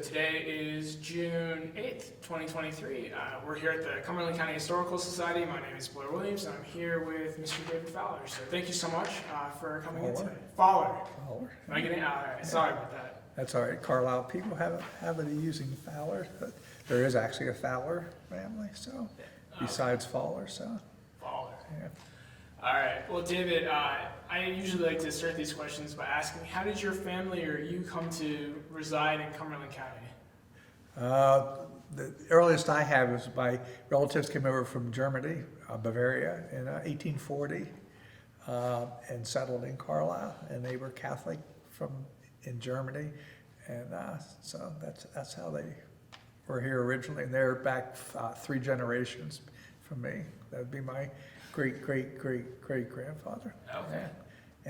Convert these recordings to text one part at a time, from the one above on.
Today is June 8th, 2023. We're here at the Cumberland County Historical Society. My name is Blair Williams, and I'm here with Mr. David Fowler. So thank you so much for coming in today. Fowler. Fowler. Am I getting? All right. Sorry about that. That's all right. Carlisle people have a habit of using Fowler, but there is actually a Fowler family, so besides Fowler, so. Fowler. Yeah. All right. Well, David, I usually like to start these questions by asking, how did your family or you come to reside in Cumberland County? The earliest I have is my relatives came over from Germany, Bavaria, in 1840, and settled in Carlisle, and they were Catholic in Germany, and so that's how they were here originally. And they're back 3 generations from me. That'd be my great-great-great-great-grandfather. Okay. Yeah.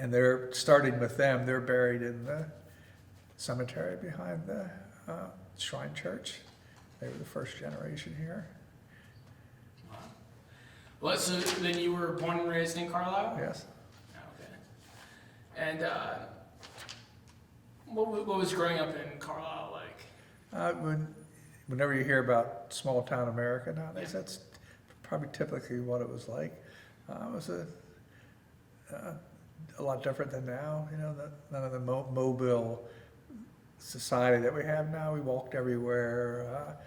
And they're starting with them. They're buried in the cemetery behind the Shrine Church. They were the first generation here. Wow. Well, so then you were born and raised in Carlisle? Yes. Okay. And what was growing up in Carlisle like? Whenever you hear about small town America nowadays, that's probably typically what it was like. It was a lot different than now. You know, none of the mobile society that we have now. We walked everywhere.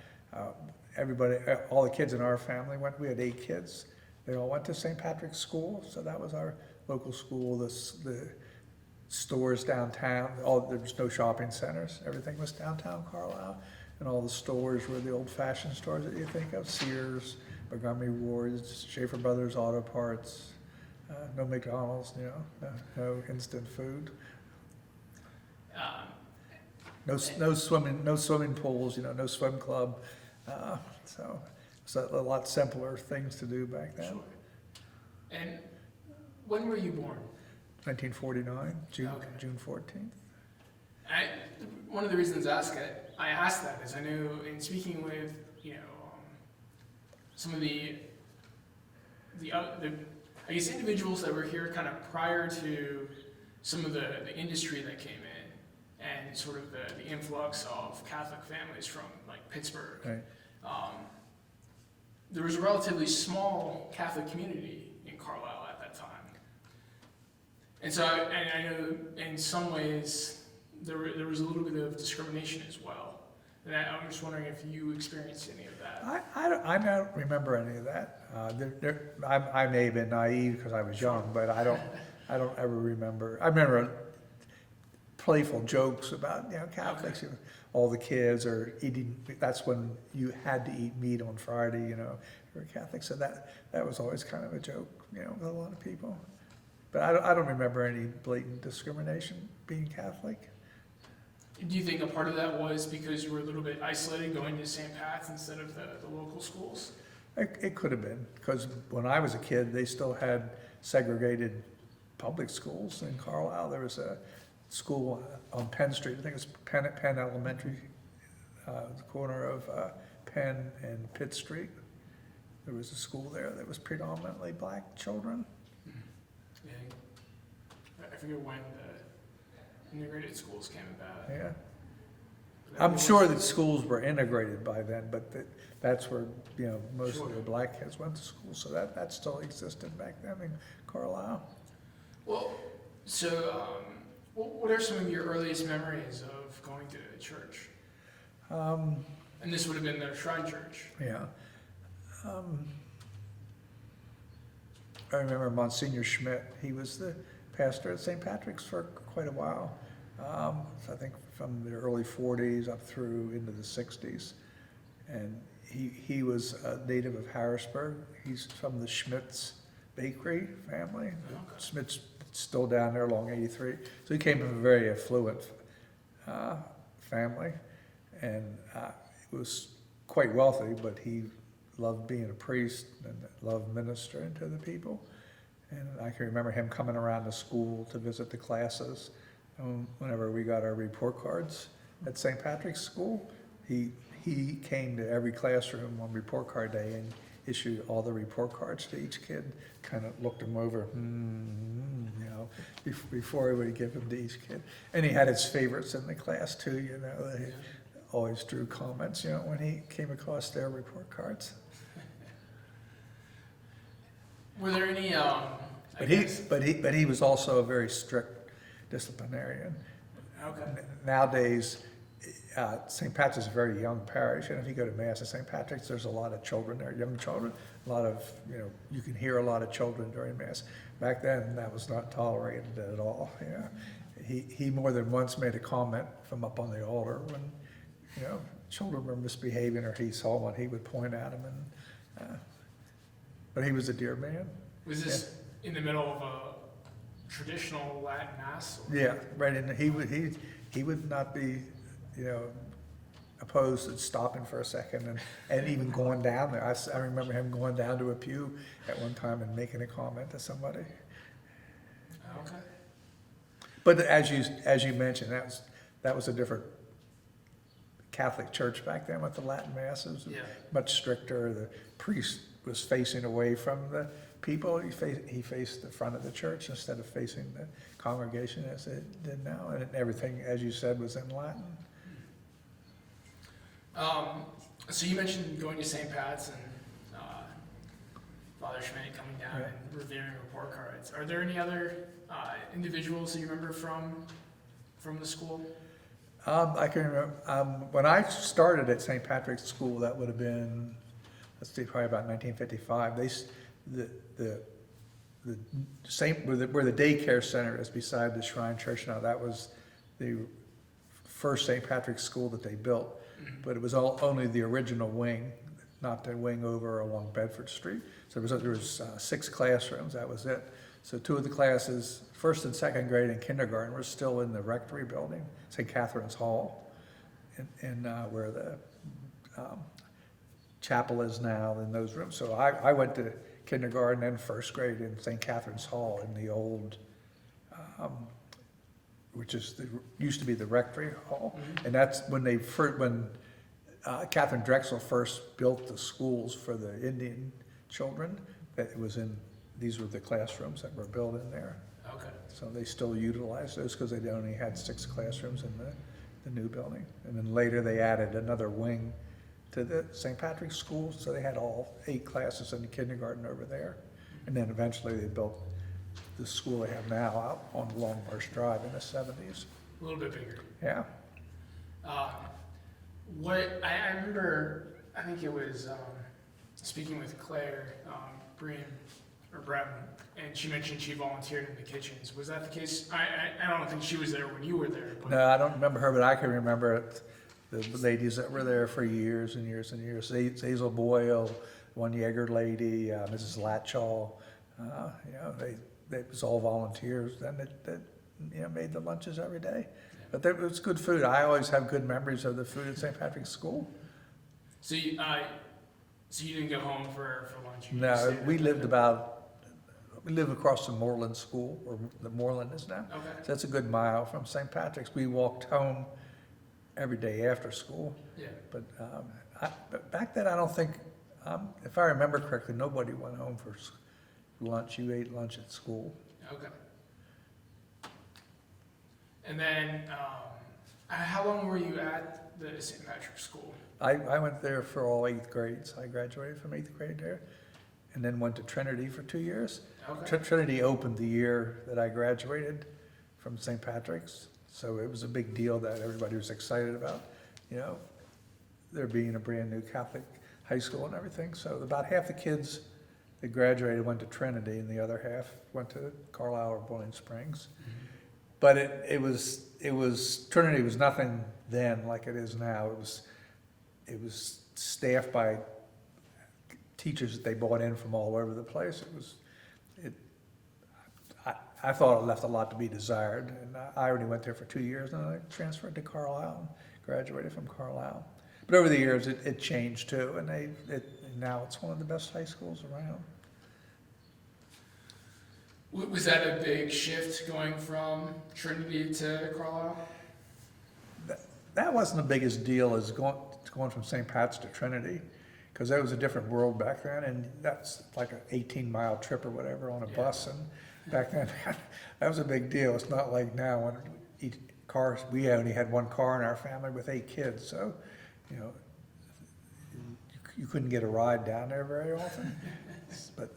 Everybody, all the kids in our family went. We had 8 kids. They all went to St. Patrick's School, so that was our local school. The stores downtown. There was no shopping centers. Everything was downtown Carlisle, and all the stores were the old-fashioned stores that you think of: Sears, Montgomery Ward's, Schaefer Brothers Auto Parts. No McDonald's, you know, no instant food. No swimming pools, you know, no swim club. So it's a lot simpler things to do back then. Sure. And when were you born? 1949, June 14th. One of the reasons I asked that is I knew in speaking with some of the I guess individuals that were here kind of prior to some of the industry that came in and sort of the influx of Catholic families from like Pittsburgh. Right. There was a relatively small Catholic community in Carlisle at that time. And so I know in some ways there was a little bit of discrimination as well. And I'm just wondering if you experienced any of that. I don't remember any of that. I may have been naive because I was young, but I don't ever remember. I remember playful jokes about Catholics, Okay. All the kids are eating. That's when you had to eat meat on Friday, if you were Catholic. So that was always kind of a joke, with a lot of people. But I don't remember any blatant discrimination being Catholic. Do you think a part of that was because you were a little bit isolated going to St. Pat's instead of the local schools? It could have been, because when I was a kid, they still had segregated public schools in Carlisle. There was a school on Penn Street, I think it was Penn Elementary, the corner of Penn and Pitt Street. There was a school there that was predominantly black children. Yeah. I forget when the integrated schools came about. Yeah. I'm sure that schools were integrated by then, but that's where most of the black kids went to school, so that still existed back then in Carlisle. Well, so what are some of your earliest memories of going to church? And this would have been the Shrine Church. Yeah. I remember Monsignor Schmidt. He was the pastor at St. Patrick's for quite a while. I think from the early 40s up through into the 60s. And he was a native of Harrisburg. He's from the Schmidt's Bakery family. Okay. Schmidt's still down there along 83. So he came from a very affluent family, and was quite wealthy, but he loved being a priest and loved ministering to the people. And I can remember him coming around to school to visit the classes. And whenever we got our report cards at St. Patrick's School, he came to every classroom on report card day and issued all the report cards to each kid, kind of looked them over, before he would give them to each kid. And he had his favorites in the class too, always drew comments, when he came across their report cards. Were there any, But he was also a very strict disciplinarian. Okay. Nowadays, St. Patrick's is a very young parish, and if you go to Mass at St. Patrick's, there's a lot of children there, young children, a lot of, you can hear a lot of children during Mass. Back then, that was not tolerated at all, He more than once made a comment from up on the altar when, children were misbehaving or he saw one, he would point at them, and, but he was a dear man. Was this in the middle of a traditional Latin Mass? Or? Yeah, right, and he would not be, opposed to stopping for a second and even going down there. I remember him going down to a pew at one time and making a comment to somebody. Okay. But as you mentioned, that was a different Catholic church back then with the Latin masses. Yeah. Much stricter. The priest was facing away from the people. He faced the front of the church instead of facing the congregation as it did now. And everything, as you said, was in Latin. So you mentioned going to St. Pat's and Father Schmidt coming down Yeah. and reviewing report cards. Are there any other individuals that you remember from the school? I can remember, when I started at St. Patrick's School, that would have been, probably about 1955. The same, where the daycare center is beside the Shrine Church now, that was the first St. Patrick's School that they built. But it was only the original wing, not the wing over along Bedford Street. So there was 6 classrooms, that was it. So 2 of the classes, first and second grade and kindergarten, were still in the rectory building, St. Catherine's Hall, and where the chapel is now in those rooms. So I went to kindergarten and first grade in St. Catherine's Hall in the old, which used to be the rectory hall. And that's when Catherine Drexel first built the schools for the Indian children. These were the classrooms that were built in there. Okay. So they still utilize those because they only had 6 classrooms in the new building. And then later they added another wing to the St. Patrick's School, so they had all 8 classes in the kindergarten over there. And then eventually they built the school they have now out on Long Marsh Drive in the 70s. A little bit bigger. Yeah. What I remember, I think it was speaking with Claire Brehm, and she mentioned she volunteered in the kitchens. Was that the case? I don't think she was there when you were there. But... No, I don't remember her, but I can remember the ladies that were there for years and years and years. Hazel Boyle, one Yeager lady, Mrs. Latchall. They was all volunteers. Then that made the lunches every day. But it was good food. I always have good memories of the food at St. Patrick's School. So you didn't go home for lunch? You No, stayed we there? live across from Moreland School, where the Moreland is now. Okay. So that's a good mile from St. Patrick's. We walked home every day after school. Yeah. But but back then, I don't think, if I remember correctly, nobody went home for lunch. You ate lunch at school. Okay. And then, how long were you at the St. Patrick's School? I went there for all 8th grades. I graduated from 8th grade there, and then went to Trinity for 2 years. Okay. Trinity opened the year that I graduated from St. Patrick's, so it was a big deal that everybody was excited about, there being a brand new Catholic high school and everything. So about half the kids that graduated went to Trinity, and the other half went to Carlisle or Boiling Springs. Mm-hmm. But it was Trinity was nothing then like it is now. It was staffed by teachers that they brought in from all over the place. I thought it left a lot to be desired, and I already went there for 2 years, and I transferred to Carlisle and graduated from Carlisle. But over the years, it changed too, and now it's one of the best high schools around. Was that a big shift going from Trinity to Carlisle? That wasn't the biggest deal as going from St. Pat's to Trinity, because that was a different world back then, and that's like an 18-mile trip or whatever on a bus, and back then that was a big deal. It's not like now when cars, we only had one car in our family with 8 kids, so, you know, you couldn't get a ride down there very often. But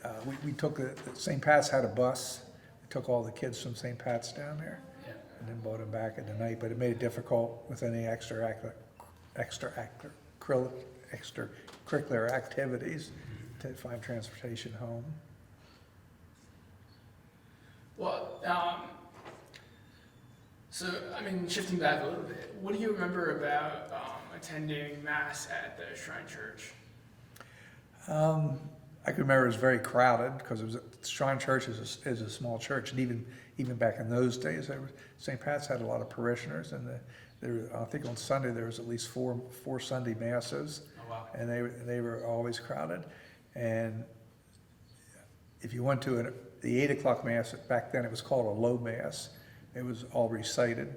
we took, St. Pat's had a bus, we took all the kids from St. Pat's down there, and then brought them back at the night, but it made it difficult with any extracurricular activities to find transportation home. Well, so, I mean, shifting back a little bit, what do you remember about attending Mass at the Shrine Church? I can remember it was very crowded because Shrine Church is a small church, and even back in those days, St. Pat's had a lot of parishioners, and I think on Sunday there was at least four Sunday masses, Oh, wow. and they were always crowded. And if you went to the 8 o'clock mass, back then it was called a low mass. It was all recited.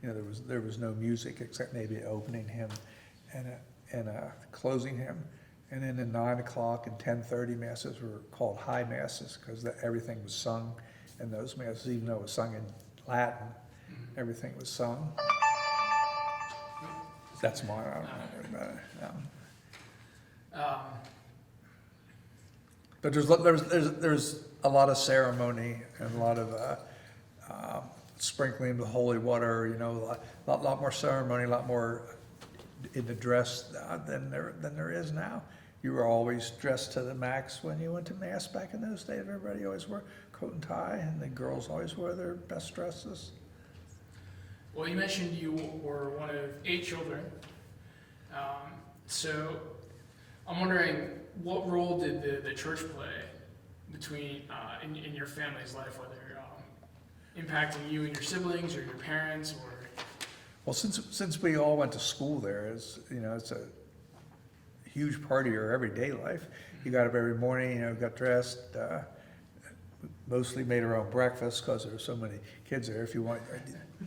You know, there was no music except maybe an opening hymn and a closing hymn. And then the 9 o'clock and 10:30 masses were called high masses because everything was sung in those masses, even though it was sung in Latin. Everything was sung. That's mine. I don't remember that. But there's a lot of ceremony and a lot of sprinkling of the holy water. You know, a lot more ceremony, a lot more in the dress than there is now. You were always dressed to the max when you went to Mass back in those days. Everybody always wore coat and tie, and the girls always wore their best dresses. Well, you mentioned you were one of 8 children. So I'm wondering, what role did the church play between in your family's life, whether impacting you and your siblings or your parents, or? Well, since we all went to school there, it's a huge part of your everyday life. You got up every morning, got dressed, mostly made our own breakfast because there were so many kids there. If you want,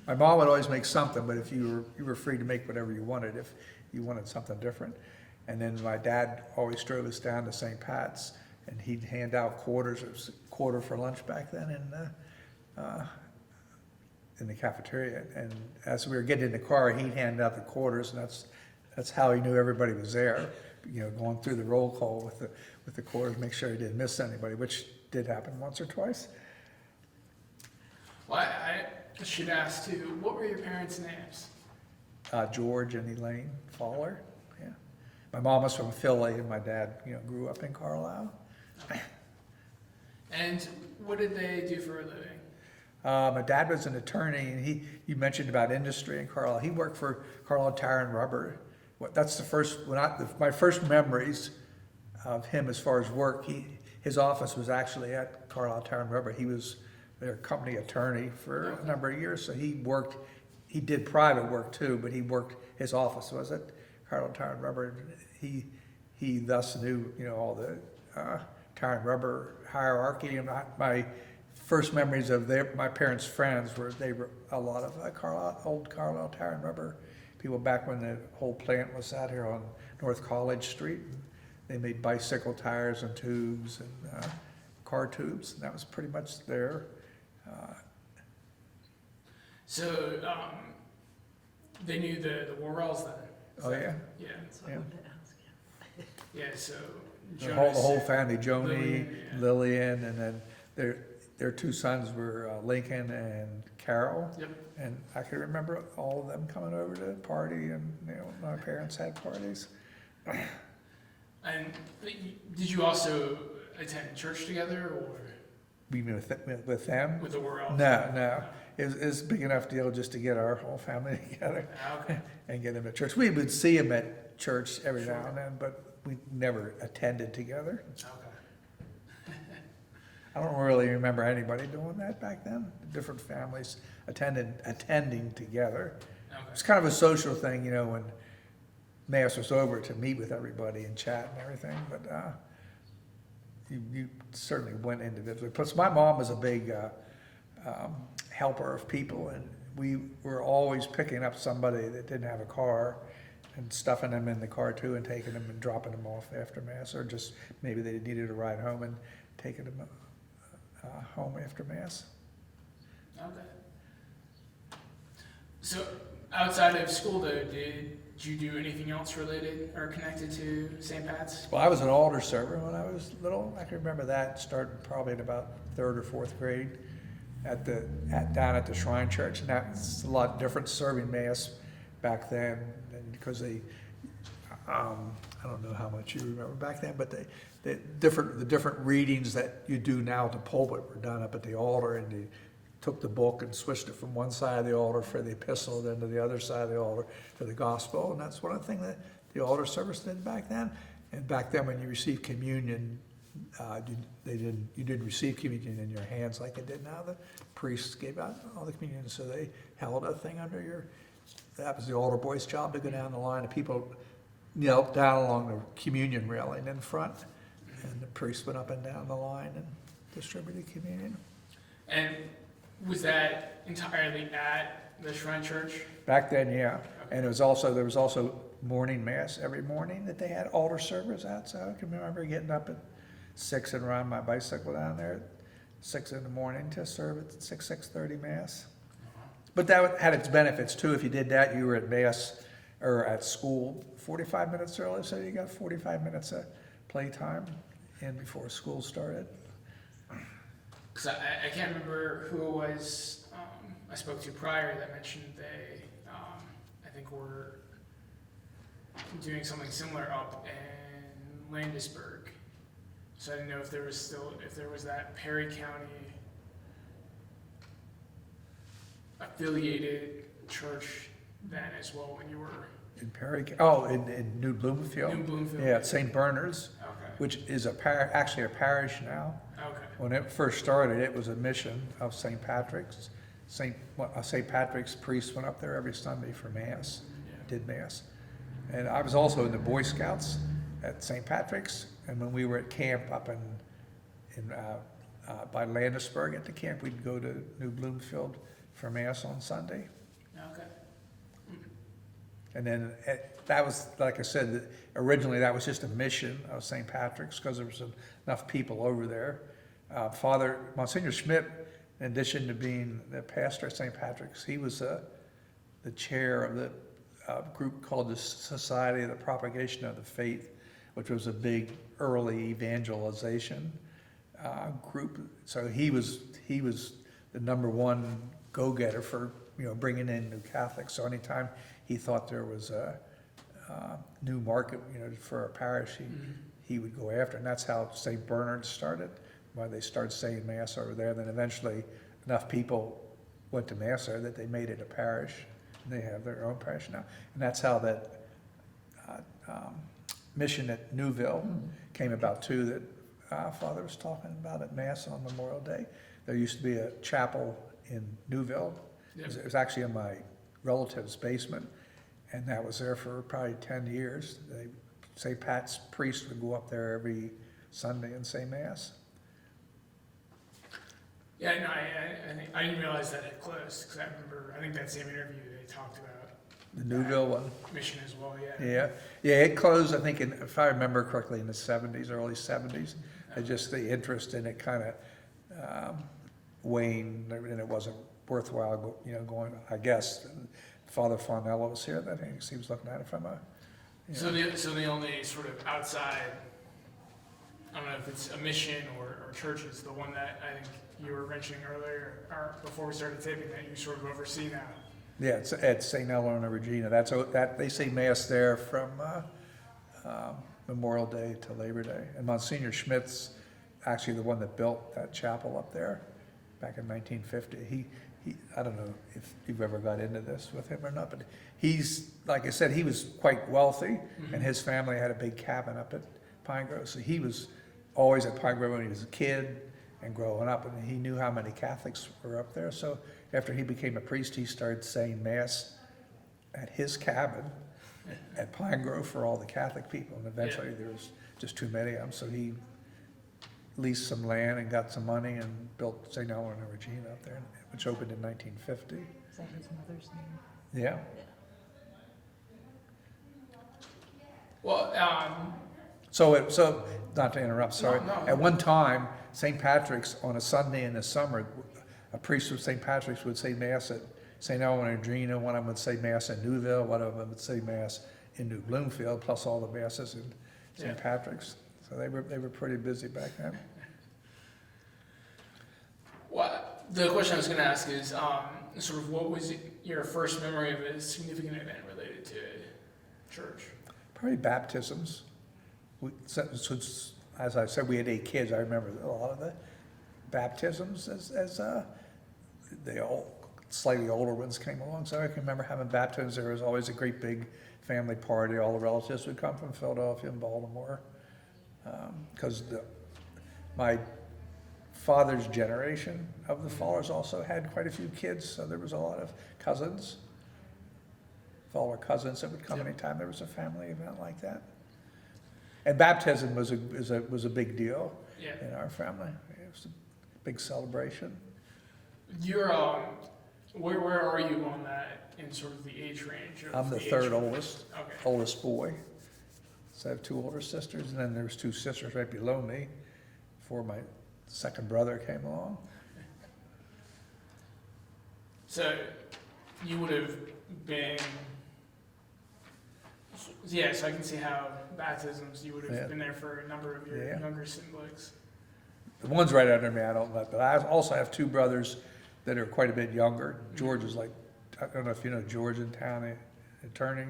my mom would always make something, but if you were free to make whatever you wanted, if you wanted something different. And then my dad always drove us down to St. Pat's, and he'd hand out quarters. It was a quarter for lunch back then in the cafeteria. And as we were getting in the car, he'd hand out the quarters, and that's how he knew everybody was there. Going through the roll call with the quarters, make sure he didn't miss anybody, which did happen once or twice. Well, I should ask too, what were your parents' names? George and Elaine Fowler. Yeah, my mom was from Philly, and my dad, grew up in Carlisle. And what did they do for a living? My dad was an attorney, and you mentioned about industry in Carlisle. He worked for Carlisle Tire and Rubber. That's my first memories of him as far as work. His office was actually at Carlisle Tire and Rubber. He was their company attorney for a number of years, so he did private work too, but his office was at Carlisle Tire and Rubber. He thus knew, all the tire and rubber hierarchy. And my first memories of my parents' friends were a lot of old Carlisle Tire and Rubber people back when the whole plant was out here on North College Street. They made bicycle tires and tubes and car tubes, and that was pretty much there. So they knew the Worrells then? Oh, yeah? Yeah. That's what I wanted to ask you. Yeah, so The whole Jonas, family, Joni, Lillian, Lillian, and then their 2 sons were Lincoln and Carol. Yep. And I can remember all of them coming over to the party, and my parents had parties. And did you also attend church together, or We mean with them? with the Worrells? No. It was a big enough deal just to get our whole family together Okay. and get them at church. We would see them at church every Sure. now and then, but we never attended together. Okay. I don't really remember anybody doing that back then. Different families attending together. It's Okay. kind of a social thing, when Mass was over, to meet with everybody and chat and everything, but you certainly went individually. Plus, my mom was a big helper of people, and we were always picking up somebody that didn't have a car and stuffing them in the car too, and taking them and dropping them off after Mass, or just maybe they needed a ride home and taking them home after Mass. Okay. So outside of school though, did you do anything else related or connected to St. Pat's? Well, I was an altar server when I was little. I can remember that started probably in about third or fourth grade down at the Shrine Church. And that's a lot different serving mass back then, and because they, I don't know how much you remember back then, but the different readings that you do now at the pulpit were done up at the altar, and they took the book and switched it from one side of the altar for the epistle, then to the other side of the altar for the gospel, and that's one of the things that the altar service did back then. And back then, when you received communion, you didn't receive communion in your hands like they did now. The priests gave out all the communion, so they held a thing under your. That was the altar boy's job, to go down the line, and people knelt down along the communion railing in front, and the priest went up and down the line and distributed communion. And was that entirely at the Shrine Church? Back then, yeah. And there was also morning mass every morning that they had altar servers at. So I can remember getting up at 6 and riding my bicycle down there at 6 in the morning to serve at 6:30 mass. But that had its benefits too. If you did that, you were at mass or at school 45 minutes early, so you got 45 minutes of playtime in before school started. Because I can't remember who it was I spoke to prior that mentioned they, I think were doing something similar up in Landisburg. So I didn't know if there was that Perry County affiliated church then as well when you were In Perry, in New Bloomfield. in Bloomfield. Yeah, at St. Bernard's, Okay. which is actually a parish now. Okay. When it first started, it was a mission of St. Patrick's. St. Patrick's priests went up there every Sunday for Mass, did Mass. And I was also in the Boy Scouts at St. Patrick's, and when we were at camp up by Landisburg at the camp, we'd go to New Bloomfield for Mass on Sunday. Okay. And then that was, like I said, originally that was just a mission of St. Patrick's because there was enough people over there. Father Monsignor Schmidt, in addition to being the pastor at St. Patrick's, he was the chair of the group called the Society of the Propagation of the Faith, which was a big early evangelization group. So he was the number one go-getter for bringing in new Catholics. So anytime he thought there was a new market for a parish, he would go after, and that's how St. Bernard started. Why they started saying Mass over there. Then eventually enough people went to Mass there that they made it a parish, and they have their own parish now. And that's how that mission at Newville came about too, that Father was talking about at Mass on Memorial Day. There used to be a chapel in Newville. Yep. It was actually in my relative's basement, and that was there for probably 10 years. St. Pat's priest would go up there every Sunday and say Mass. Yeah, no, I didn't realize that it closed, because I think that same interview they talked about The Newville one. mission as well, Yeah, it closed, I think, if I remember correctly, in the 70s, early 70s. Just the interest in it kind of waned, and it wasn't worthwhile, going, I guess. Father Fonella was here, I think he was looking at it from a... So the only sort of outside, I don't know if it's a mission or church, is the one that I think you were mentioning earlier, or before we started taping, that you sort of oversee now. Yeah, it's at St. Eleanor Regina. That they say Mass there from Memorial Day to Labor Day. And Monsignor Schmidt's actually the one that built that chapel up there back in 1950. He I don't know if you've ever got into this with him or not, but he's, like I said, he was quite wealthy, and his family had a big cabin up at Pine Grove. So he was always at Pine Grove when he was a kid and growing up, and he knew how many Catholics were up there. So after he became a priest, he started saying Mass at his cabin at Pine Grove for all the Catholic people, and eventually there was just too many of them. So he leased some land and got some money and built St. Eleanor Regina up there, which opened in 1950. Is that his mother's name? Yeah. Well, So not to interrupt, sorry. No. At one time, St. Patrick's on a Sunday in the summer, a priest of St. Patrick's would say Mass St. Elmo and Adrena. One of them would say Mass in Newville, one of them would say Mass in New Bloomfield, plus all the Masses in St. Yeah. Patrick's. So they were pretty busy back then. Well, the question I was going to ask is, sort of what was your first memory of a significant event related to church? Probably baptisms. Since, as I said, we had 8 kids, I remember a lot of the baptisms as the slightly older ones came along. So I can remember having baptisms. There was always a great big family party. All the relatives would come from Philadelphia and Baltimore. Because my father's generation of the Fallers also had quite a few kids, so there was a lot of cousins, Faller cousins that would come anytime there was a family event like that. And baptism was a big deal in our family. It was a big celebration. You're, where are you on that in sort of the age range? I'm the third oldest, Okay. oldest boy. So I have 2 older sisters, and then there's 2 sisters right below me before my second brother came along. So you would have been, yeah, so I can see how baptisms, you would have been there for a number of your younger siblings. The one's right under me, I don't know, but I also have 2 brothers that are quite a bit younger. George is like, I don't know if you know George in town, attorney.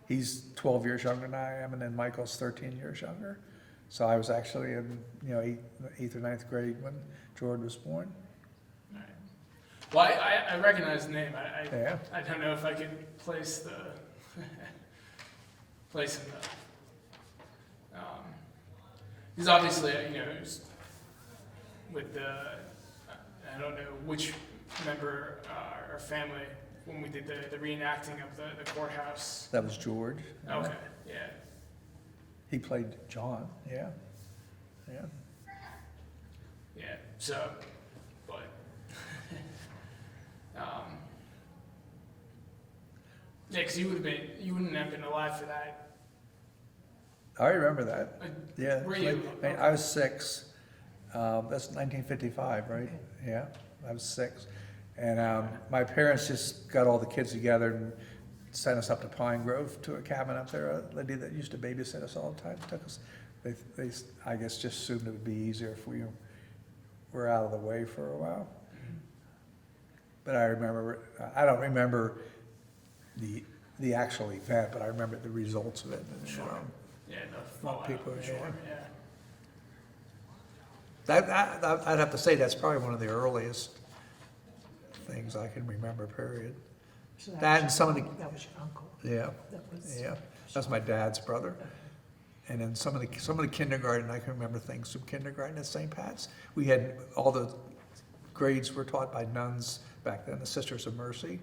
He's 12 years younger than I am, and then Michael's 13 years younger. So I was actually in, 8th or 9th grade when George was born. All right. Well, I recognize the name. Yeah. I don't know if I can place the place in the. Because obviously, it was with the, I don't know which member or family when we did the reenacting of the courthouse. That was George. Okay, yeah. He played John, yeah. Yeah, so, but, yeah, because you wouldn't have been alive for that. I remember that, yeah. Were you? I was 6, that's 1955, right? Yeah, I was 6. And my parents just got all the kids together and sent us up to Pine Grove to a cabin up there. A lady that used to babysit us all the time took us. They I guess, just assumed it would be easier if we were out of the way for a while. But I don't remember the actual event, but I remember the results of it. And, Sure. Yeah, the fallout, people, sure, yeah. I'd have to say that's probably one of the earliest things I can remember, period. So That and some of the, That was your uncle. yeah, That was. yeah, that's my dad's brother. And then some of the kindergarten, I can remember things from kindergarten at St. Pat's. We had, all the grades were taught by nuns back then, the Sisters of Mercy.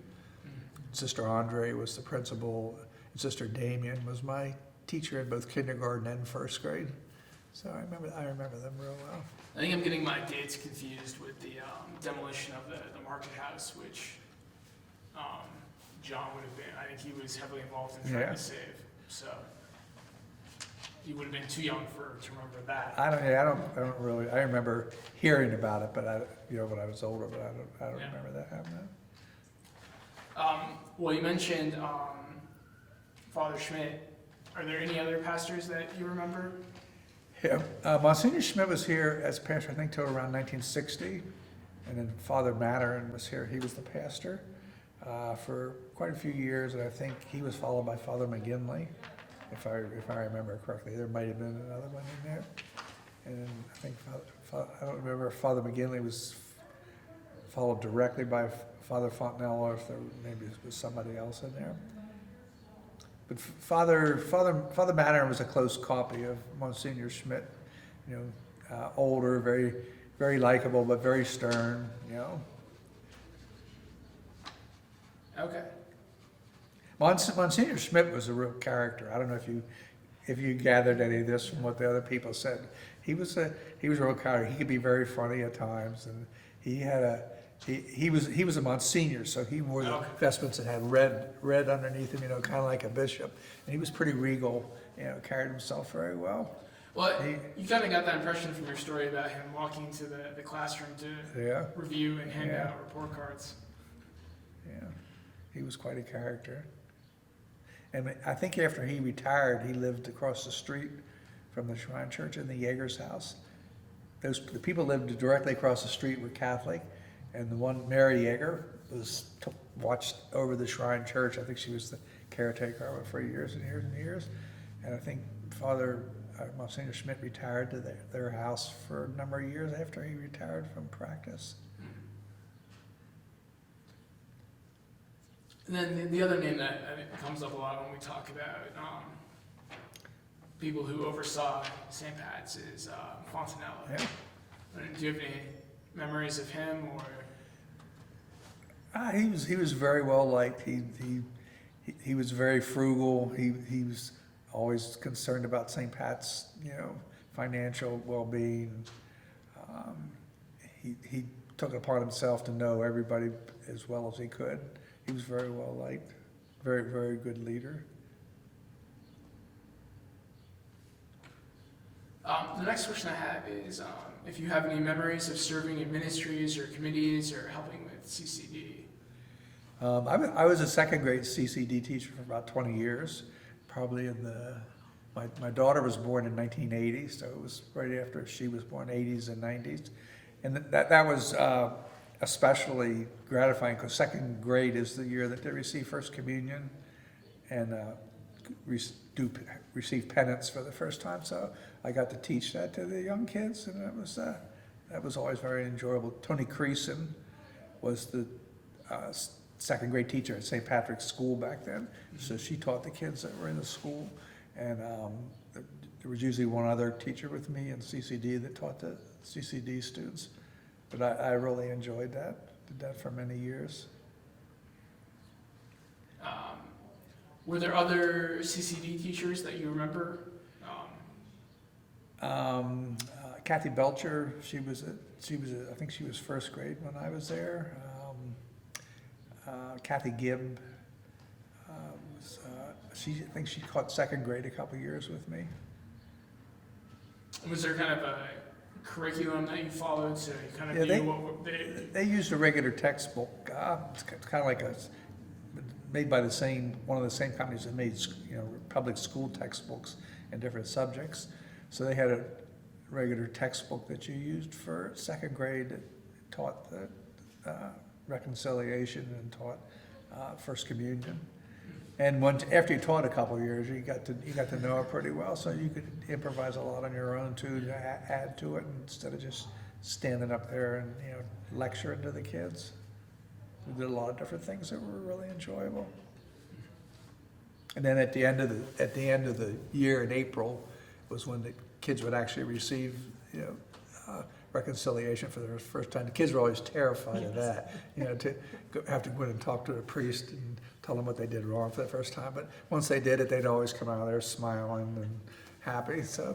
Sister Andre was the principal, and Sister Damien was my teacher in both kindergarten and 1st grade. So I remember them real well. I think I'm getting my dates confused with the demolition of the market house, which John would have been. I think he was heavily involved in trying to save. So you would have been too young to remember that. I don't really. I remember hearing about it, but when I was older, but I don't remember that happening. Well, you mentioned Father Schmidt. Are there any other pastors that you remember? Yeah, Monsignor Schmidt was here as pastor, I think, till around 1960, and then Father Maturin was here. He was the pastor for quite a few years, and I think he was followed by Father McGinley, if I remember correctly. There might have been another one in there, and then I think I don't remember if Father McGinley was followed directly by Father Fontenelle, or if there maybe was somebody else in there. But Father Maturin was a close copy of Monsignor Schmidt, older, very, very likable, but very stern, Okay. Monsignor Schmidt was a real character. I don't know if you gathered any of this from what the other people said. He was a real character. He could be very funny at times, and he was a Monsignor, so he wore the vestments that had red underneath him, kind of like a bishop. And he was pretty regal, carried himself very well. Well, you kind of got that impression from your story about him walking to the classroom to review and hand out report cards. Yeah, he was quite a character. And I think after he retired, he lived across the street from the Shrine Church in the Jaeger's house. The people lived directly across the street were Catholic, and the one, Mary Jaeger, watched over the Shrine Church. I think she was the caretaker of it for years and years and years. And I think Father Monsignor Schmidt retired to their house for a number of years after he retired from practice. And then the other name that I think comes up a lot when we talk about people who oversaw St. Pat's is Fontanella. Yeah. Do you have any memories of him, or? He was very well liked. He was very frugal. He was always concerned about St. Pat's, financial well-being. He took it upon himself to know everybody as well as he could. He was very well liked, very, very good leader. The next question I have is if you have any memories of serving in ministries or committees or helping with CCD. I was a second grade CCD teacher for about 20 years, probably my daughter was born in 1980, so it was right after she was born, 80s and 90s. And that was especially gratifying because second grade is the year that they receive First Communion and receive penance for the first time. So I got to teach that to the young kids, and that was always very enjoyable. Tony Creason was the second grade teacher at St. Patrick's School back then, so she taught the kids that were in the school, and there was usually one other teacher with me in CCD that taught the CCD students. But I really enjoyed that, did that for many years. Were there other CCD teachers that you remember? Kathy Belcher, I think she was first grade when I was there. Kathy Gibb, I think she taught second grade a couple years with me. Was there kind of a curriculum that you followed so you kind of Yeah, knew what they used a regular textbook. It's kind of like made by one of the same companies that made public school textbooks in different subjects. So they had a regular textbook that you used for second grade that taught the reconciliation and taught First Communion. And after you taught a couple of years, you got to know it pretty well, so you could improvise a lot on your own too, to add to it instead of just standing up there and lecturing to the kids. We did a lot of different things that were really enjoyable. And then at the end of the year in April was when the kids would actually receive reconciliation for the first time. The kids were always terrified of that, to have to go in and talk to the priest and tell them what they did wrong for the first time. But once they did it, they'd always come out of there smiling and happy. So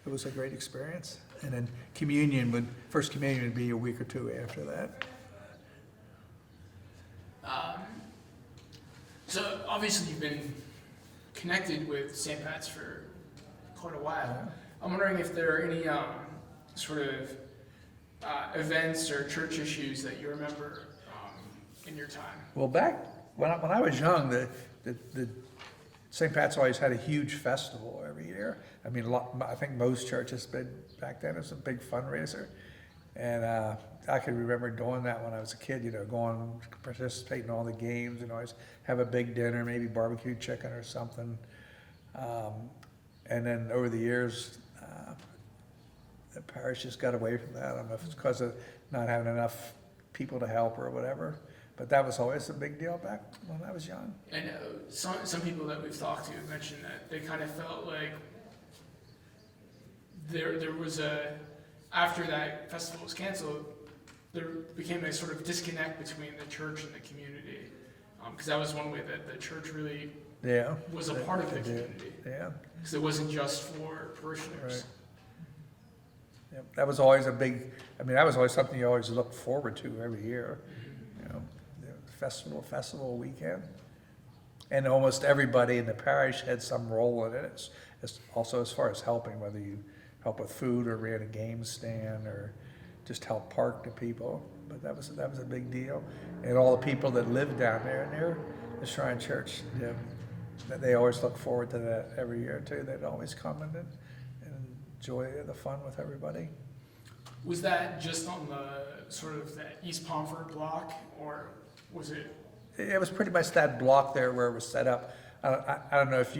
it was a great experience. And then First Communion would be a week or two after that. So obviously you've been connected with St. Pat's for quite a while. Yeah. I'm wondering if there are any sort of events or church issues that you remember in your time. Well, back when I was young, the St. Pat's always had a huge festival every year. I mean, I think most churches back then. It was a big fundraiser, and I can remember doing that when I was a kid. Going participate in all the games and always have a big dinner, maybe barbecue chicken or something. And then over the years, the parish just got away from that. I don't know if it's because of not having enough people to help or whatever. But that was always a big deal back when I was young. I know some people that we've talked to have mentioned that they kind of felt like there was after that festival was canceled, there became a sort of disconnect between the church and the community, because that was one way that the church really was a part of the community. Yeah. Because it wasn't just for parishioners. Right. Yeah, that was always that was always something you always looked forward to every year. The festival weekend. And almost everybody in the parish had some role in it. It's also as far as helping, whether you help with food or ran a game stand or just help park the people. but that was a big deal. And all the people that lived down there near the Shrine Church, that they always look forward to that every year too. They'd always come and enjoy the fun with everybody. Was that just on the sort of that East Pomfret block, or was it? It was pretty much that block there where it was set up. I don't know if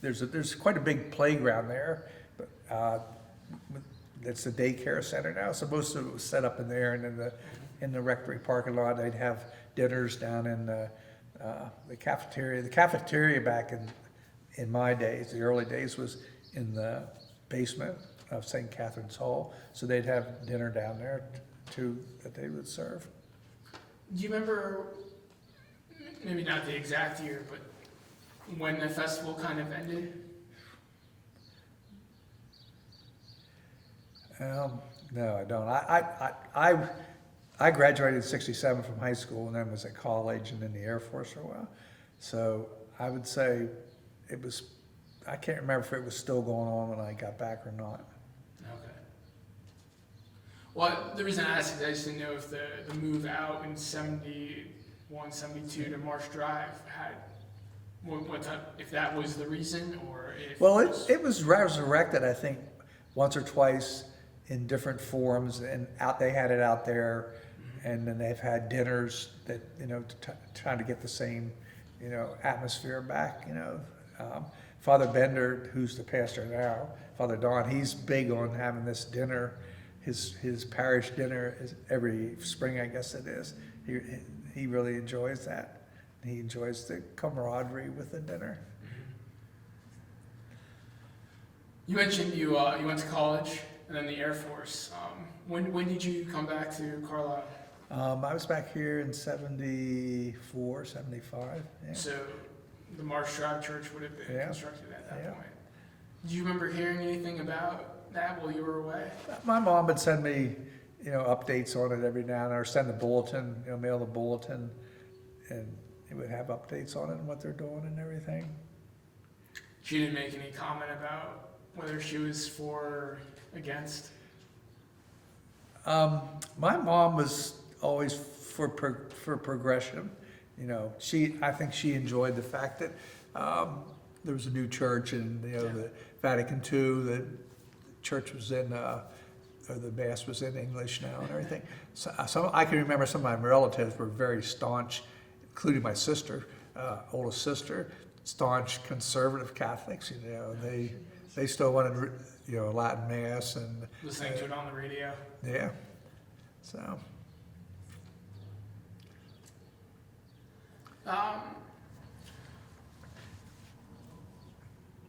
there's quite a big playground there, but it's the daycare center now. So most of it was set up in there, and in the rectory parking lot, they'd have dinners down in the cafeteria. The cafeteria back in my days, the early days, was in the basement of St. Catherine's Hall. So they'd have dinner down there too that they would serve. Do you remember, maybe not the exact year, but when the festival kind of ended? No, I don't. I graduated in '67 from high school and then was at college and in the Air Force for a while. So I would say it was, I can't remember if it was still going on when I got back or not. Okay. Well, the reason I asked is I just didn't know if the move out in 71, 72 to Marsh Drive had, what type, if that was the reason, or if... Well, it was resurrected, I think, once or twice in different forums, and they had it out there, and then they've had dinners that, trying to get the same, atmosphere back, Father Bender, who's the pastor now, Father Don, he's big on having this dinner. His parish dinner is every spring, I guess it is. He really enjoys that. He enjoys the camaraderie with the dinner. You mentioned you went to college and then the Air Force. When did you come back to Carlisle? I was back here in 74, 75. Yeah. So the Marsh Drive Church would have been constructed at that Yeah. point. Do you remember hearing anything about that while you were away? My mom would send me, updates on it every now and then, or send a bulletin, mail the bulletin, and it would have updates on it and what they're doing and everything. She didn't make any comment about whether she was for or against? My mom was always for progression. I think she enjoyed the fact that there was a new church, and the Vatican II, the church was in, or the mass was in English now and everything. So I can remember some of my relatives were very staunch, including my sister, oldest sister, staunch conservative Catholics. They still wanted Latin mass and Listening to it on the radio? yeah. So.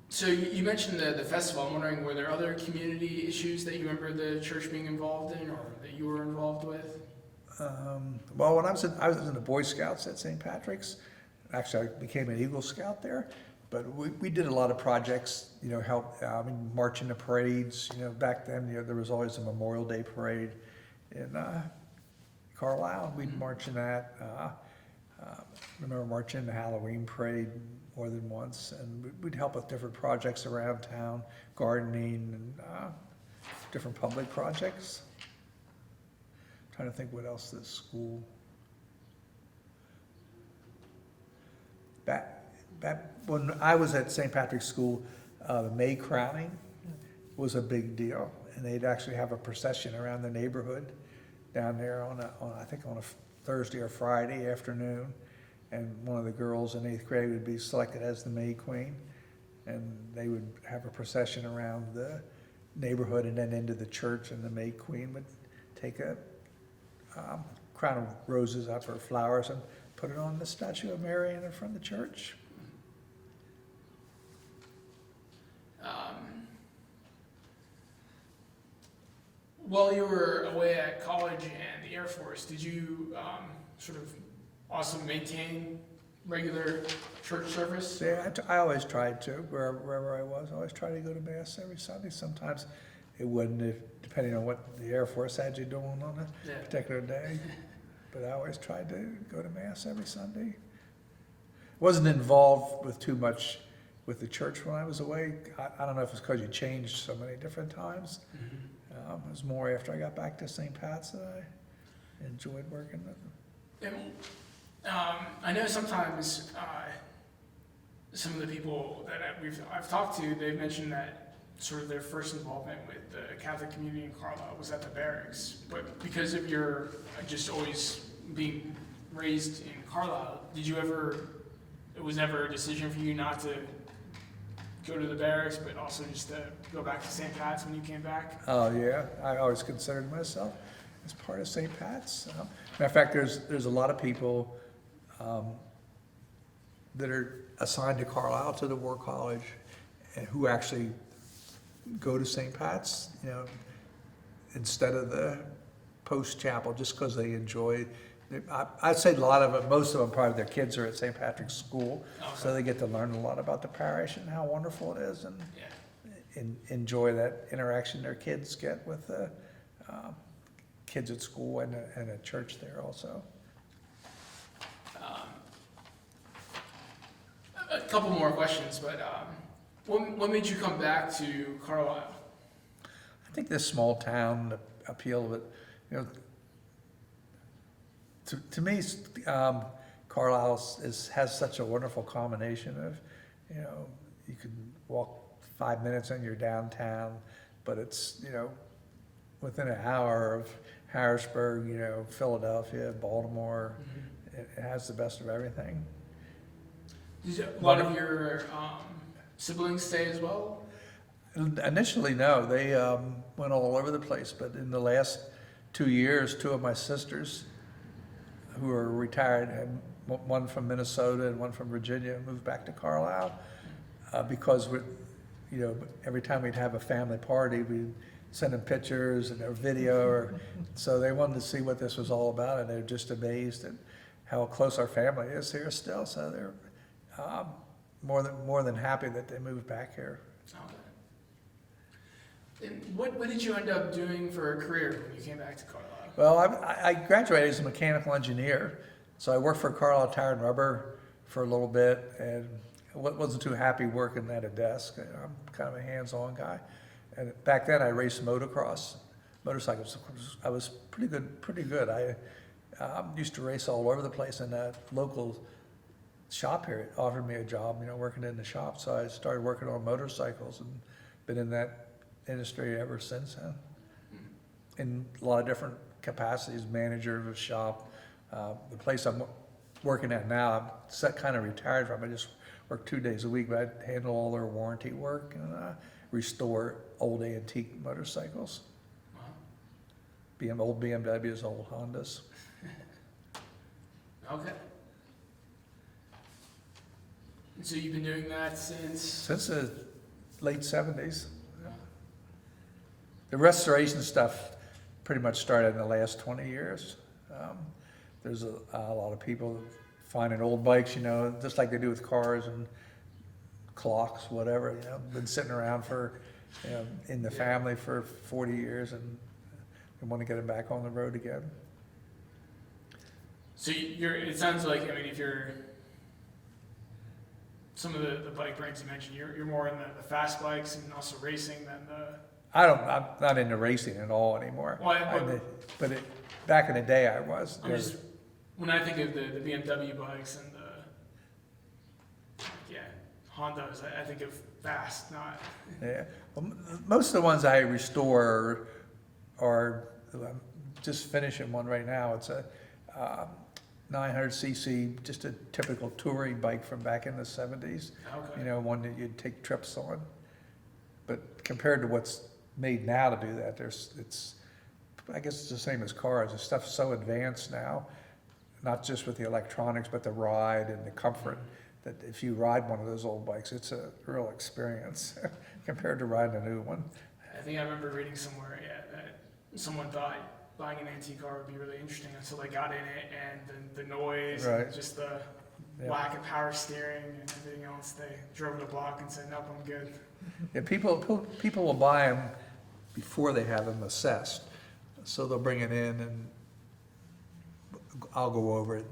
So you mentioned the festival. I'm wondering, were there other community issues that you remember the church being involved in, or that you were involved with? Well, when I was in the Boy Scouts at St. Patrick's. Actually, I became an Eagle Scout there. But we did a lot of projects, help march in the parades. Back then, there was always a Memorial Day parade in Carlisle. We'd march in that. Remember marching in the Halloween parade more than once, and we'd help with different projects around town, gardening and different public projects. Trying to think what else this school. Back when I was at St. Patrick's School, the May crowning was a big deal, and they'd actually have a procession around the neighborhood down there on a Thursday or Friday afternoon, and one of the girls in 8th grade would be selected as the May Queen, and they would have a procession around the neighborhood and then into the church, and the May Queen would take a crown of roses up or flowers and put it on the statue of Mary in front of the church. While you were away at college and the Air Force, did you sort of also maintain regular church service? Yeah, I always tried to, wherever I was. I always tried to go to Mass every Sunday. Sometimes it wouldn't, depending on what the Air Force had you doing on a particular day. But I always tried to go to Mass every Sunday. Wasn't involved with too much with the church when I was away. I don't know if it's because you changed so many different times. Mm-hmm. It was more after I got back to St. Pat's that enjoyed working with them. I know sometimes some of the people that I've talked to, they've mentioned that sort of their first involvement with the Catholic community in Carlisle was at the barracks. But because of your just always being raised in Carlisle, it was ever a decision for you not to go to the barracks, but also just to go back to St. Pat's when you came back? Oh, yeah, I always considered myself as part of St. Pat's. Matter of fact, there's a lot of people that are assigned to Carlisle, to the War College, and who actually go to St. Pat's, instead of the post chapel, just because they enjoy. I'd say a lot of them, most of them, probably their kids are at St. Patrick's School, so they get to learn a lot about the parish and how wonderful it is, and enjoy that interaction their kids get with the kids at school and a church there also. A couple more questions, but what made you come back to Carlisle? I think this small town, the appeal of it, to me, Carlisle has such a wonderful combination of, you can walk 5 minutes and you're downtown, but it's, within an hour of Harrisburg, Philadelphia, Baltimore. It has the best of everything. Did a lot of your siblings stay as well? Initially, no. They went all over the place, but in the last 2 years, two of my sisters who are retired, and one from Minnesota and one from Virginia, moved back to Carlisle because every time we'd have a family party, we'd send them pictures and a video, so they wanted to see what this was all about, and they're just amazed at how close our family is here still. So they're more than happy that they moved back here. Okay. And what did you end up doing for a career when you came back to Carlisle? Well, I graduated as a mechanical engineer, so I worked for Carlisle Tire and Rubber for a little bit, and wasn't too happy working at a desk. I'm kind of a hands-on guy, and back then I raced motorcycles. I was pretty good. I used to race all over the place, and that local shop here offered me a job, working in the shop. So I started working on motorcycles and been in that industry ever since then, in a lot of different capacities, manager of a shop. The place I'm working at now, I'm kind of retired from. I just work 2 days a week, but I handle all their warranty work and restore old antique motorcycles. Wow. Old BMWs, old Hondas. Okay. And so you've been doing that since? Since the late 70s. The restoration stuff pretty much started in the last 20 years. There's a lot of people finding old bikes, just like they do with cars and clocks, whatever, been sitting around for, in the family for 40 years, and they want to get them back on the road again. So it sounds like, if you're, some of the bike brands you mentioned, you're more in the fast bikes and also racing than the... I'm not into racing at all anymore. Well, but back in the day I was. When I think of the BMW bikes and the Hondas, I think of fast, not... Yeah. Well, most of the ones I restore are I'm just finishing one right now. It's a 900cc, just a typical touring bike from back in the 70s. Okay. One that you'd take trips on. But compared to what's made now to do that, I guess it's the same as cars. The stuff's so advanced now, not just with the electronics, but the ride and the comfort, that if you ride one of those old bikes, it's a real experience compared to riding a new one. I think I remember reading somewhere, that someone thought buying an antique car would be really interesting until they got in it, and the noise, Right. and just the lack of power steering and everything else. They drove the block and said, nope, I'm good. Yeah, people will buy them before they have them assessed. So they'll bring it in, and I'll go over it,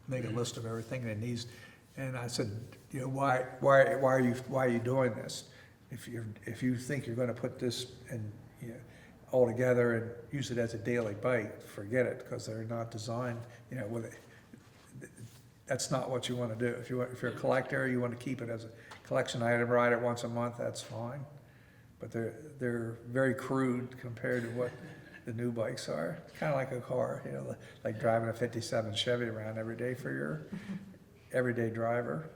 make a list of everything that needs. And I said, why are you doing this? If you think you're going to put this, and altogether and use it as a daily bike, forget it, because they're not designed, you know, with it. That's not what you want to do. If you're a collector, you want to keep it as a collection item, ride it once a month, that's fine. But they're very crude compared to what the new bikes are. Kind of like a car, you know, like driving a '57 Chevy around every day for your everyday driver.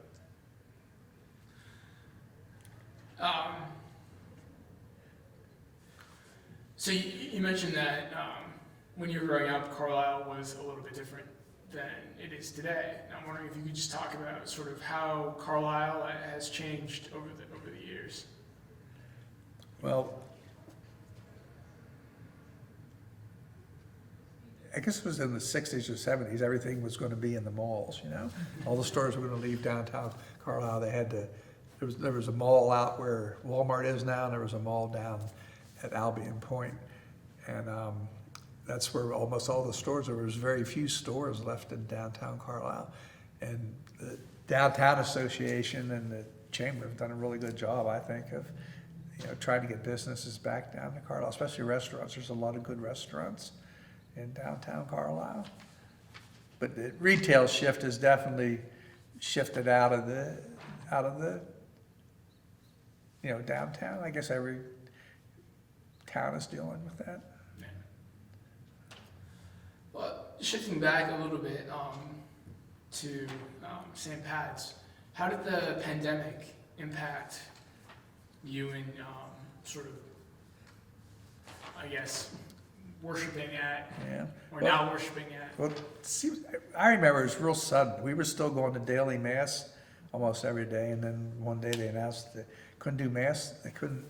So you mentioned that when you were growing up, Carlisle was a little bit different than it is today. And I'm wondering if you could just talk about sort of how Carlisle has changed over the years. Well, I guess it was in the 60s or 70s, everything was going to be in the malls, you know? All the stores were going to leave downtown Carlisle. They had to, there was a mall out where Walmart is now, and there was a mall down at Albion Point. And that's where almost all the stores, there was very few stores left in downtown Carlisle. And the Downtown Association and the Chamber have done a really good job, I think, of, you know, trying to get businesses back down to Carlisle, especially restaurants. There's a lot of good restaurants in downtown Carlisle. But the retail shift has definitely shifted out of the, you know, downtown. I guess every town is dealing with that. Yeah. Well, shifting back a little bit to St. Pat's, how did the pandemic impact you in sort of, I guess, worshiping at, Yeah. or now worshiping at? Well, see, I remember it was real sudden. We were still going to daily mass almost every day, and then one day they announced they couldn't do mass. They couldn't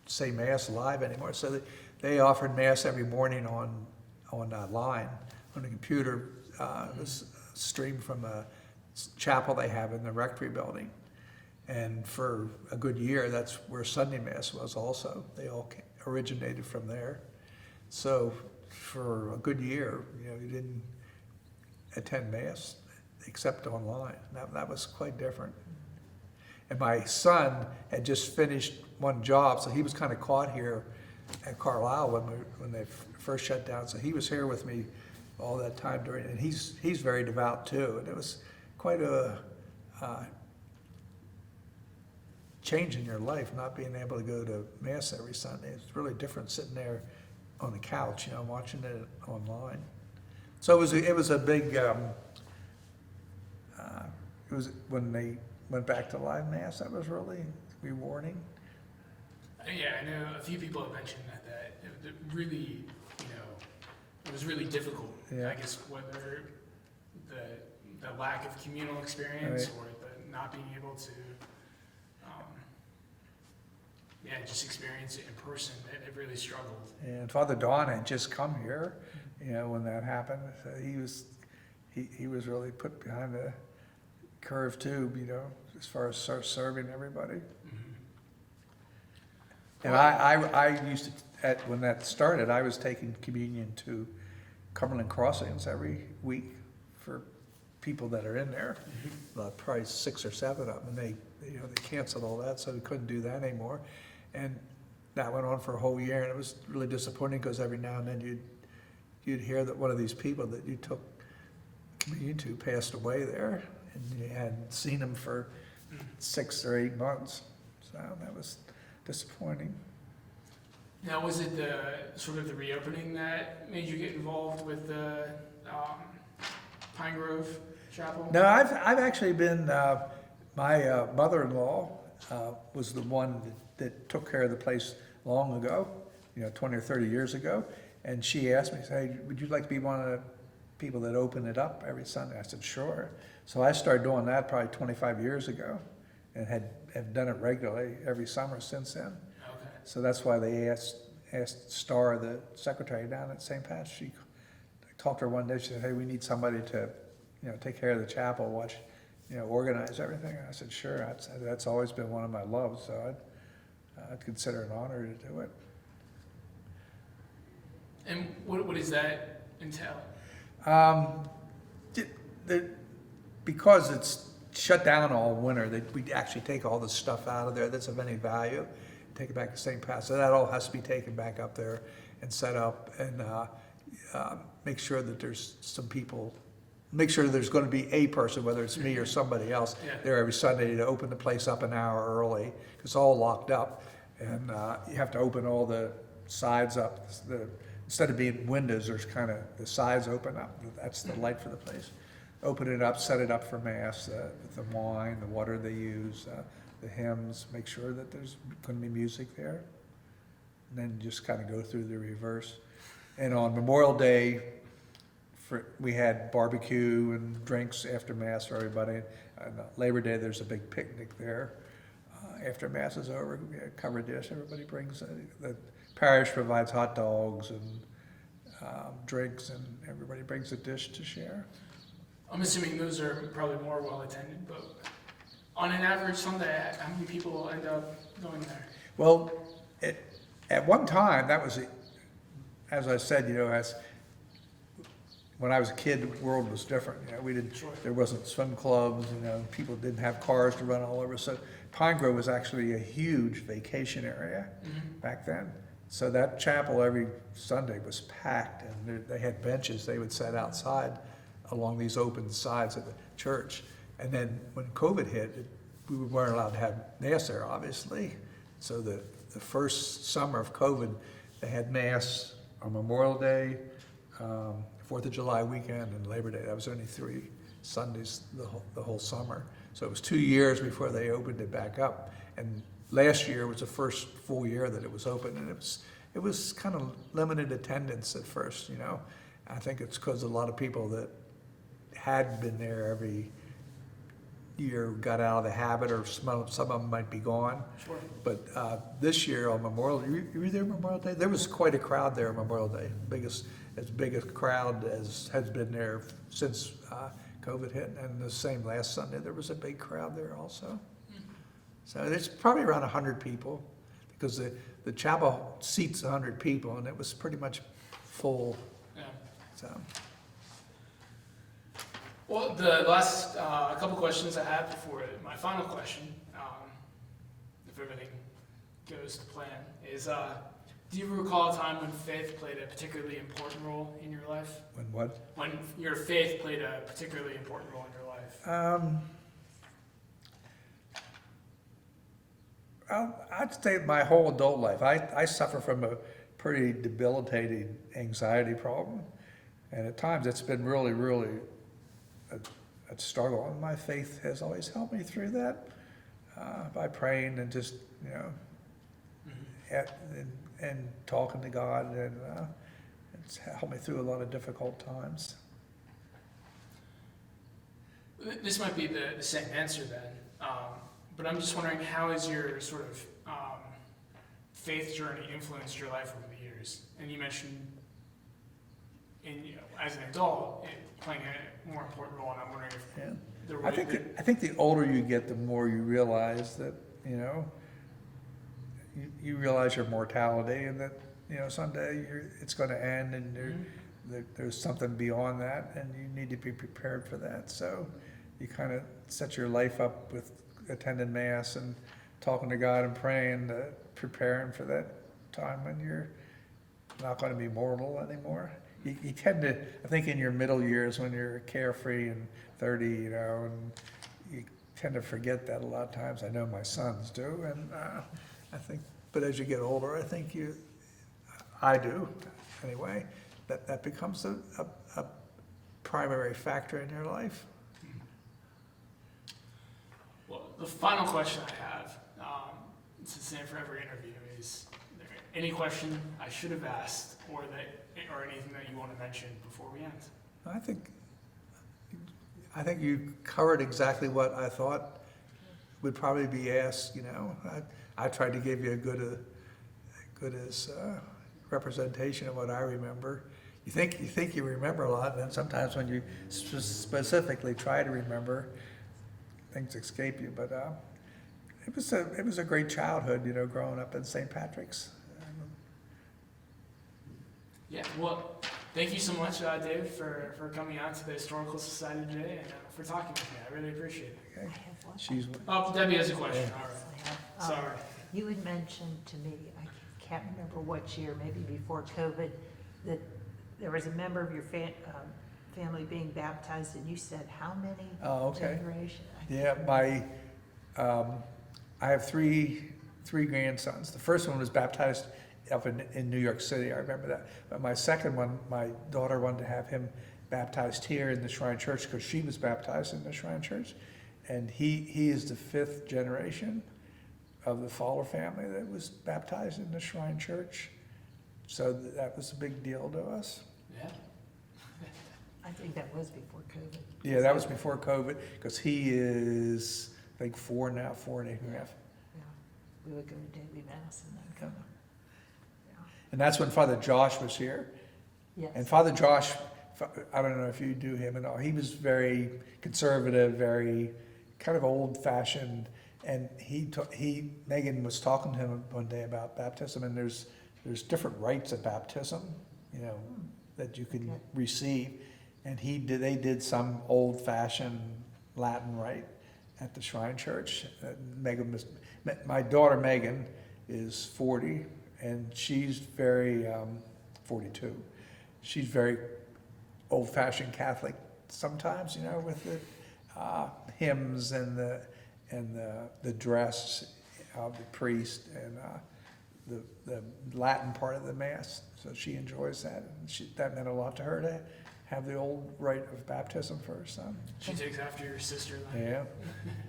say mass live anymore, so they offered mass every morning on line on the computer. It was streamed from a chapel they have in the rectory building, and for a good year, that's where Sunday mass was. Also, they all originated from there. So for a good year, you know, you didn't attend mass except online. That was quite different. And my son had just finished one job, so he was kind of caught here at Carlisle when they first shut down. So he was here with me all that time during, and he's very devout too. And it was quite a change in your life, not being able to go to mass every Sunday. It's really different sitting there on the couch, you know, watching it online. So it was a big. It was when they went back to live mass. That was really rewarding. Yeah, I know a few people have mentioned that it really, you know, it was really difficult. Yeah. I guess whether the lack of communal experience or the not being able to, just experience it in person. It really struggled. And Father Don had just come here, you know, when that happened. So he was really put behind the curve too, you know, as far as serving everybody. Mm-hmm. And I used to, when that started, I was taking communion to Cumberland Crossings every week for people that are in there. Mm-hmm. Probably 6 or 7 of them, and they canceled all that, so we couldn't do that anymore. And that went on for a whole year, and it was really disappointing because every now and then you'd hear that one of these people that you took communion to passed away there, and you hadn't seen them for 6 or 8 months. So that was disappointing. Now, was it the sort of the reopening that made you get involved with the Pine Grove Chapel? No, I've actually been. My mother-in-law was the one that took care of the place long ago, 20 or 30 years ago, and she asked me, "Hey, would you like to be one of the people that open it up every Sunday?" I said, "Sure." So I started doing that probably 25 years ago, and have done it regularly every summer since then. Okay. So that's why they asked Starr, the secretary down at St. Pat's. She talked to her one day. She said, "Hey, we need somebody to, take care of the chapel, watch, organize everything." And I said, "Sure." That's always been one of my loves, so I'd consider it an honor to do it. And what does that entail? Because it's shut down all winter, we actually take all the stuff out of there that's of any value, take it back to St. Pat's. So that all has to be taken back up there and set up and make sure that there's some people, make sure there's going to be a person, whether it's me or somebody else, Yeah. there every Sunday to open the place up an hour early. It's all locked up, and you have to open all the sides up. Instead of being windows, there's kind of the sides open up. That's the light for the place. Open it up, set it up for mass, the wine, the water they use, the hymns, make sure that there's going to be music there. And then just kind of go through the reverse. And on Memorial Day, we had barbecue and drinks after mass for everybody. And Labor Day, there's a big picnic there. After mass is over, we had covered dish. Everybody brings, the parish provides hot dogs and drinks, and everybody brings a dish to share. I'm assuming those are probably more well attended, but on an average Sunday, how many people will end up going there? Well, at one time, that was, as I said, when I was a kid, the world was different. Sure. There wasn't swim clubs, people didn't have cars to run all over. So Pine Grove was actually a huge vacation area back then. So that chapel every Sunday was packed, and they had benches they would set outside along these open sides of the church. And then when COVID hit, we weren't allowed to have mass there, obviously. So the first summer of COVID, they had mass on Memorial Day, 4th of July weekend, and Labor Day. That was only 3 Sundays the whole summer. So it was 2 years before they opened it back up. And last year was the first full year that it was open, and it was kind of limited attendance at first. I think it's because a lot of people that had been there every year got out of the habit, or some of them might be gone. Sure. But this year on Memorial, you were there Memorial Day? There was quite a crowd there on Memorial Day. As big a crowd as has been there since COVID hit. And the same last Sunday, there was a big crowd there also. So it's probably around 100 people, because the chapel seats 100 people, and it was pretty much full. Yeah. So. Well, the last couple questions I have before my final question, if everything goes to plan, is do you recall a time when faith played a particularly important role in your life? When what? When your faith played a particularly important role in your life? I'd say my whole adult life. I suffer from a pretty debilitating anxiety problem, and at times it's been really, really a struggle. And my faith has always helped me through that by praying and just and talking to God, and it's helped me through a lot of difficult times. This might be the same answer then, but I'm just wondering, how has your sort of faith journey influenced your life over the years? And you mentioned, as an adult, playing a more important role, and I'm wondering if there were... I think the older you get, the more you realize that, you realize your mortality, and that, someday it's going to end, and there's something beyond that, and you need to be prepared for that. So you kind of set your life up with attending mass and talking to God and praying, preparing for that time when you're not going to be mortal anymore. You tend to, I think in your middle years when you're carefree and 30, and you tend to forget that a lot of times. I know my sons do, and I think, but as you get older, I think I do anyway, that becomes a primary factor in your life. Well, the final question I have, it's the same for every interview, is there any question I should have asked, or anything that you want to mention before we end? I think you covered exactly what I thought would probably be asked. I tried to give you a good as representation of what I remember. You think you remember a lot, and then sometimes when you specifically try to remember, things escape you. But it was a great childhood, growing up in St. Patrick's. Yeah, well, thank you so much, David, for coming out to the Historical Society today and for talking with me. I really appreciate it. Okay. I have one. Oh, Debbie has a question. Yeah. All right. I have, Sorry. You had mentioned to me, I can't remember what year, maybe before COVID, that there was a member of your family being baptized, and you said how many Oh, okay. generations? Yeah, I have three grandsons. The first one was baptized up in New York City, I remember that. But my second one, my daughter wanted to have him baptized here in the Shrine Church because she was baptized in the Shrine Church. And he is the 5th generation of the Fowler family that was baptized in the Shrine Church. So that was a big deal to us. Yeah. I think that was before COVID. Yeah, that was before COVID, because he is, I think, 4 now, 4 and a half. Yeah, we would go to daily mass and then come. Yeah. And that's when Father Josh was here. Yes. And Father Josh, I don't know if you do him and all, he was very conservative, very kind of old-fashioned, and Megan was talking to him one day about baptism, and there's different rites of baptism, that you can receive, and they did some old-fashioned Latin rite at the Shrine Church. My daughter Megan is 40, and she's very 42. She's very old-fashioned Catholic sometimes, with the hymns and the dress of the priest and the Latin part of the Mass. So she enjoys that, and that meant a lot to her to have the old rite of baptism for her son. She takes after your sister then. Yeah.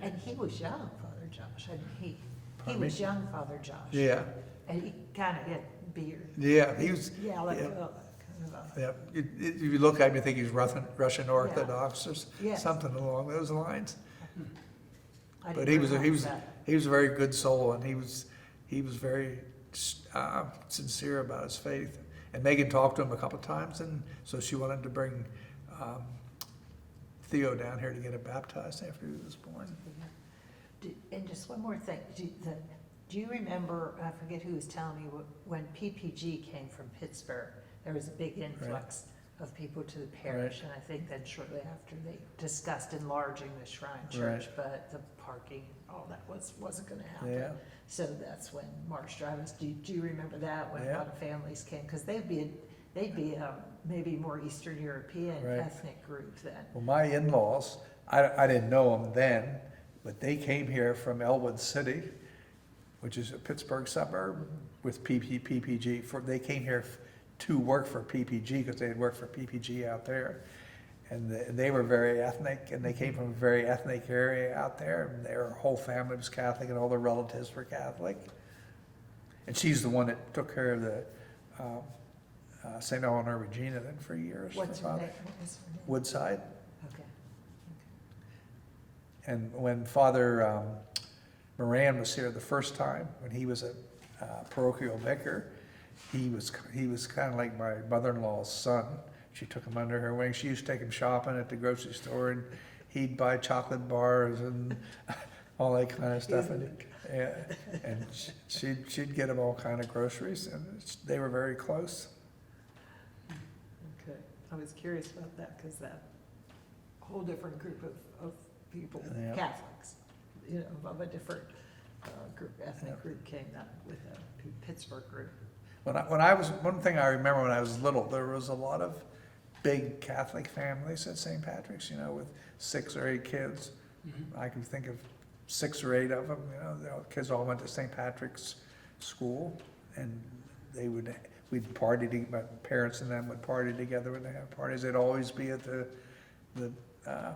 And he was young, Father Josh. And he Pardon was me? young, Father Josh. Yeah. And he kind of had beard. Yeah, he was. Yeah, like yeah. kind of a. Yeah, if you look at him, you think he's Russian Orthodox or Yes. something along those lines. I But didn't he was realize that. a very good soul, and he was very sincere about his faith. And Megan talked to him a couple of times, and so she wanted to bring Theo down here to get him baptized after he was born. And just one more thing, do you remember, I forget who was telling me, when PPG came from Pittsburgh, there was a big influx of people to the parish, and I think then shortly after they discussed enlarging the Shrine Church, Right. but the parking, all that wasn't gonna happen. Yeah. So that's when March Drive was, do you remember that, when a Yeah. lot of families came? Because they'd be maybe more Eastern European Right. ethnic group then. Well, my in-laws, I didn't know them then, but they came here from Elwood City, which is a Pittsburgh suburb, with PPG. They came here to work for PPG because they had worked for PPG out there. And they were very ethnic, and they came from a very ethnic area out there, and their whole family was Catholic, and all their relatives were Catholic. And she's the one that took care of the St. Eleanor Regina then for years. What's for her Father. name? What was her name? Woodside. Okay. And when Father Moran was here the first time, when he was a parochial vicar, he was kind of like my mother-in-law's son. She took him under her wing. She used to take him shopping at the grocery store, and he'd buy chocolate bars and all that kind of stuff. And she'd get him all kind of groceries, and they were very close. Okay, I was curious about that, because that whole different group of people, Yeah. Catholics, of a different ethnic group came down with the Pittsburgh group. One thing I remember when I was little, there was a lot of big Catholic families at St. Patrick's, with 6 or 8 kids. Mhm. I can think of 6 or 8 of them, the kids all went to St. Patrick's school, and we'd party, my parents and them would party together when they had parties. They'd always be at the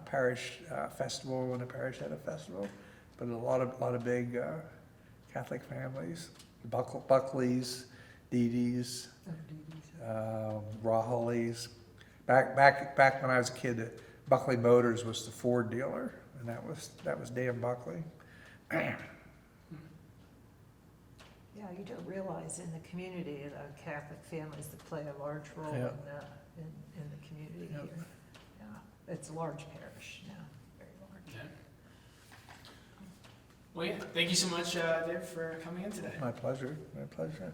parish festival when the parish had a festival, but a lot of big Catholic families, Buckleys, Dede's, Rahalis. Back when I was a kid, Buckley Motors was the Ford dealer, and that was Dan Buckley. Yeah, you don't realize in the community, the Catholic families that play a large role Yeah. in the community Yep. here. Yeah, it's a large parish now, very large. Yeah. Well, yeah, thank you so much, Dave, for coming in today. My pleasure, my pleasure.